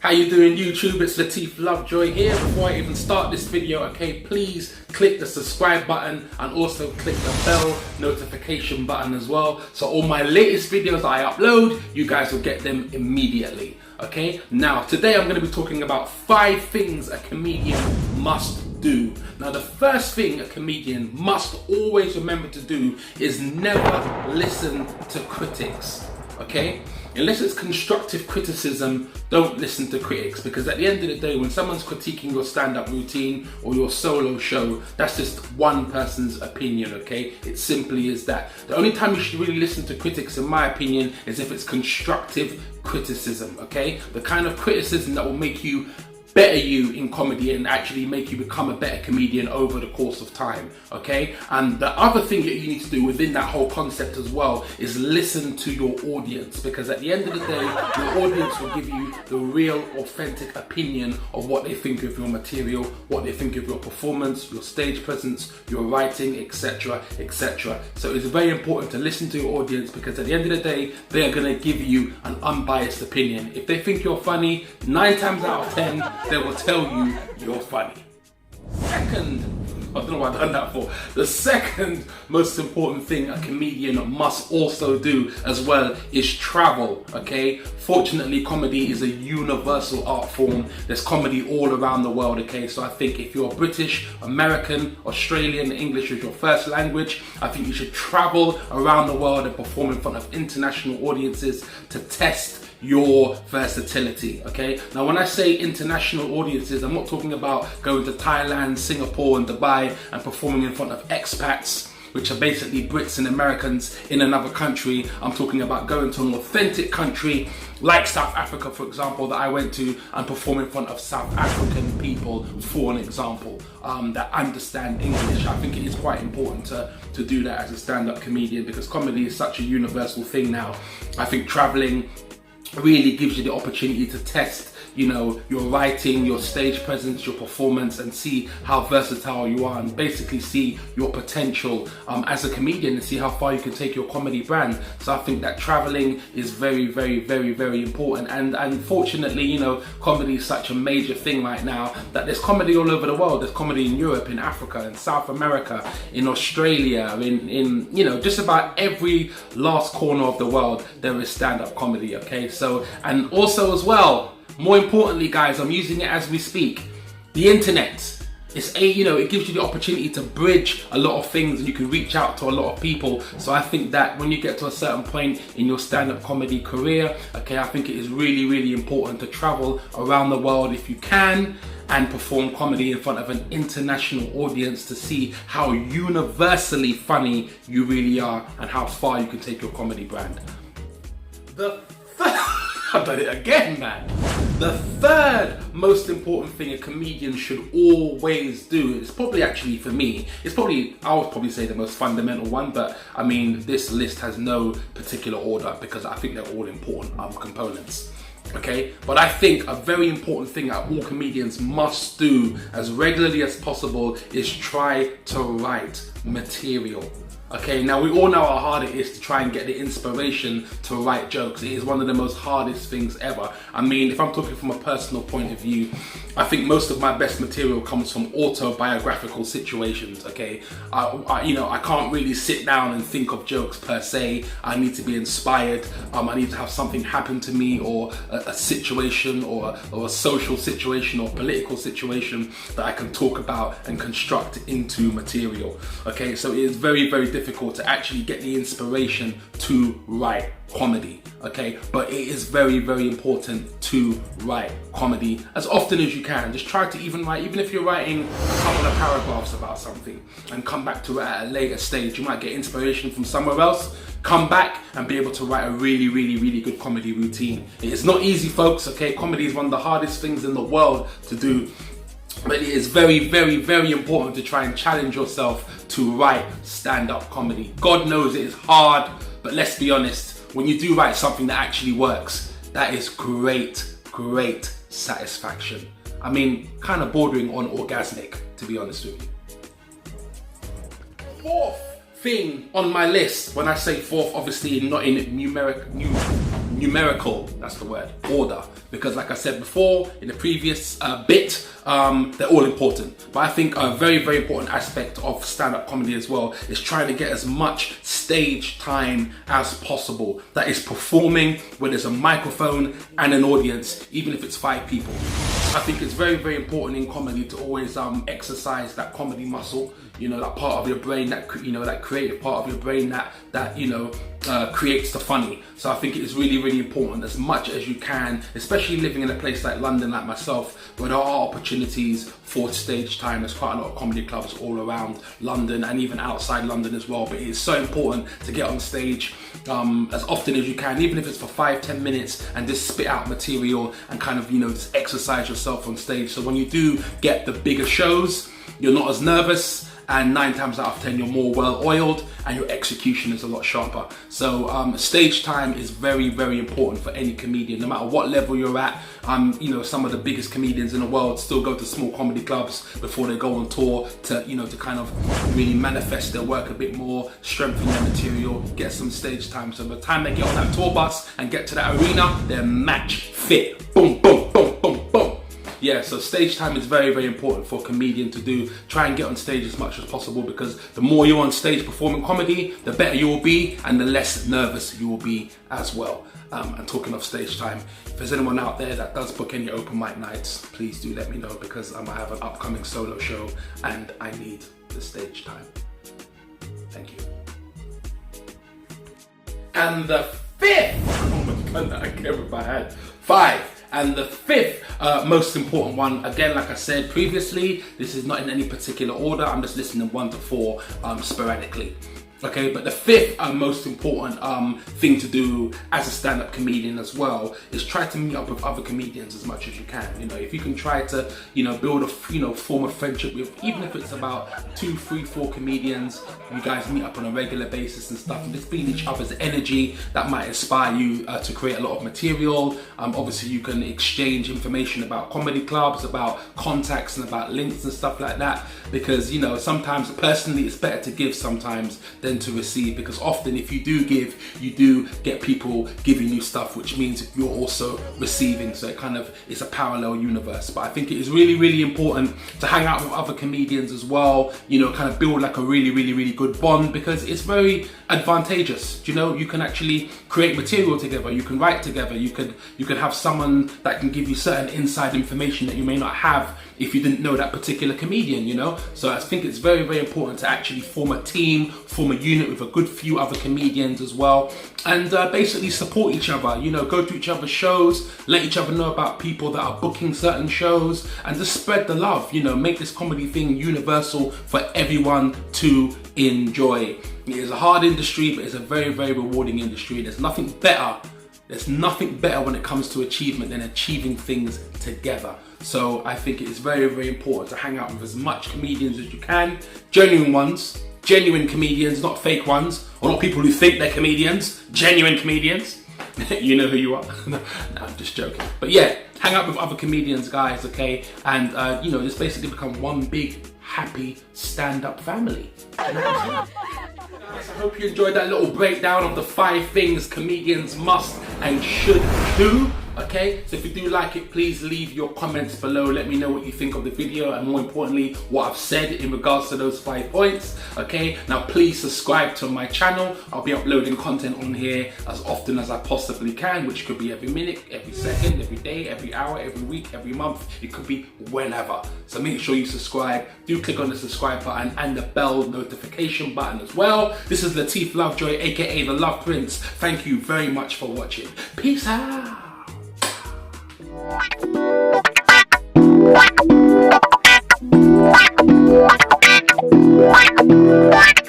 How you doing, YouTube? It's Lateef Lovejoy here. Before I even start this video, okay, please click the subscribe button and also click the bell notification button as well. So all my latest videos that I upload, you guys will get them immediately. Okay, now today I'm going to be talking about 5 things a comedian must do. Now the first thing a comedian must always remember to do is never listen to critics. Okay, unless it's constructive criticism, don't listen to critics, because at the end of the day, when someone's critiquing your stand-up routine or your solo show, that's just one person's opinion. Okay, it simply is that. The only time you should really listen to critics, in my opinion, is if it's constructive criticism. Okay, the kind of criticism that will make you better you in comedy and actually make you become a better comedian over the course of time. Okay, and the other thing that you need to do within that whole concept as well is listen to your audience, because at the end of the day, your audience will give you the real authentic opinion of what they think of your material, what they think of your performance, your stage presence, your writing, etc, etc. So it's very important to listen to your audience, because at the end of the day, they are going to give you an unbiased opinion. If they think you're funny, 9 times out of 10 they will tell you you're funny. Second, I don't know what I've done that for. The second most important thing a comedian must also do as well is travel. Okay, fortunately comedy is a universal art form. There's comedy all around the world. Okay, so I think if you're British, American, Australian, English is your first language, I think you should travel around the world and perform in front of international audiences to test your versatility. Okay, now when I say international audiences, I'm not talking about going to Thailand, Singapore and Dubai and performing in front of expats, which are basically Brits and Americans in another country. I'm talking about going to an authentic country like South Africa, for example, that I went to, and perform in front of South African people, for an example, that understand English. I think it is quite important to do that as a stand-up comedian, because comedy is such a universal thing now. I think traveling really gives you the opportunity to test, you know, your writing, your stage presence, your performance, and see how versatile you are, and basically see your potential as a comedian and see how far you can take your comedy brand. So I think that traveling is very, very, very, very important. And unfortunately, you know, comedy is such a major thing right now that there's comedy all over the world. There's comedy in Europe, in Africa, in South America, in Australia, in you know, just about every last corner of the world there is stand-up comedy. Okay, so, and also as well, more importantly, guys, I'm using it as we speak. The internet. You know, it gives you the opportunity to bridge a lot of things, and you can reach out to a lot of people. So I think that when you get to a certain point in your stand-up comedy career, okay, I think it is really, really important to travel around the world if you can and perform comedy in front of an international audience to see how universally funny you really are and how far you can take your comedy brand. I've done it again, man. The third most important thing a comedian should always do, it's probably actually for me, I would probably say the most fundamental one, but I mean, this list has no particular order because I think they're all important components. Okay, but I think a very important thing that all comedians must do as regularly as possible is try to write material. Okay, now we all know how hard it is to try and get the inspiration to write jokes. It is one of the most hardest things ever. I mean, if I'm talking from a personal point of view, I think most of my best material comes from autobiographical situations. Okay, you know, I can't really sit down and think of jokes per se. I need to be inspired. I need to have something happen to me, or a situation, or a social situation, or political situation that I can talk about and construct into material. Okay, so it is very, very difficult to actually get the inspiration to write comedy. Okay, but it is very, very important to write comedy as often as you can. Just try to even write, even if you're writing a couple of paragraphs about something and come back to it at a later stage, you might get inspiration from somewhere else, come back and be able to write a really, really, really good comedy routine. It's not easy, folks. Okay, comedy is one of the hardest things in the world to do. But it is very, very, very important to try and challenge yourself to write stand-up comedy. God knows it is hard, but let's be honest, when you do write something that actually works, that is great, great satisfaction. I mean, kind of bordering on orgasmic, to be honest with you. Fourth thing on my list, when I say fourth, obviously not in numerical, that's the word, order, because like I said before in the previous bit, they're all important. But I think a very, very important aspect of stand-up comedy as well is trying to get as much stage time as possible. That is performing where there's a microphone and an audience, even if it's 5 people. I think it's very, very important in comedy to always exercise that comedy muscle, you know, that part of your brain, that, you know, that creative part of your brain that you know, creates the funny. So I think it is really, really important as much as you can, especially living in a place like London, like myself, where there are opportunities for stage time. There's quite a lot of comedy clubs all around London and even outside London as well. But it is so important to get on stage as often as you can, even if it's for 5-10 minutes, and just spit out material and kind of, you know, just exercise yourself on stage. So when you do get the bigger shows, you're not as nervous, and 9 times out of 10 you're more well-oiled and your execution is a lot sharper. So stage time is very, very important for any comedian, no matter what level you're at. You know, some of the biggest comedians in the world still go to small comedy clubs before they go on tour to, you know, to kind of really manifest their work a bit more, strengthen their material, get some stage time. So by the time they get on that tour bus and get to that arena, they're match fit. Boom, boom, boom, boom, boom. Yeah, so stage time is very, very important for a comedian to do. Try and get on stage as much as possible, because the more you're on stage performing comedy, the better you will be and the less nervous you will be as well. And talking of stage time, if there's anyone out there that does book any open mic nights, please do let me know, because I have an upcoming solo show and I need the stage time. Thank you. And the 5th, oh my god, I can't remember if I had 5. And the 5th most important one, again, like I said previously, this is not in any particular order, I'm just listening 1 to 4 sporadically. Okay, but the 5th most important thing to do as a stand-up comedian as well is try to meet up with other comedians as much as you can. You know, if you can try to, you know, build a, you know, form a friendship with, even if it's about 2, 3, 4 comedians, you guys meet up on a regular basis and stuff, and just feeling each other's energy, that might inspire you to create a lot of material. Obviously you can exchange information about comedy clubs, about contacts and about links and stuff like that, because, you know, sometimes personally it's better to give sometimes than to receive, because often if you do give, you do get people giving you stuff, which means you're also receiving. So it kind of is a parallel universe. But I think it is really, really important to hang out with other comedians as well, you know, kind of build like a really, really, really good bond, because it's very advantageous. You know, you can actually create material together, you can write together, you could have someone that can give you certain inside information that you may not have if you didn't know that particular comedian, you know. So I think it's very, very important to actually form a team, form a unit with a good few other comedians as well, and basically support each other, you know, go to each other's shows, let each other know about people that are booking certain shows, and just spread the love, you know, make this comedy thing universal for everyone to enjoy. It is a hard industry, but it's a very, very rewarding industry. There's nothing better when it comes to achievement than achieving things together. So I think it is very, very important to hang out with as much comedians as you can, genuine ones, genuine comedians, not fake ones, or not people who think they're comedians, genuine comedians. You know who you are. No, I'm just joking. But yeah, hang out with other comedians, guys, okay? And, you know, just basically become one big, happy, stand-up family. I hope you enjoyed that little breakdown of the 5 things comedians must and should do. Okay, so if you do like it, please leave your comments below. Let me know what you think of the video, and more importantly, what I've said in regards to those 5 points. Okay, now please subscribe to my channel. I'll be uploading content on here as often as I possibly can, which could be every minute, every second, every day, every hour, every week, every month. It could be whenever. So make sure you subscribe. Do click on the subscribe button and the bell notification button as well. This is Lateef Lovejoy, aka the Love Prince. Thank you very much for watching. Peace out. What?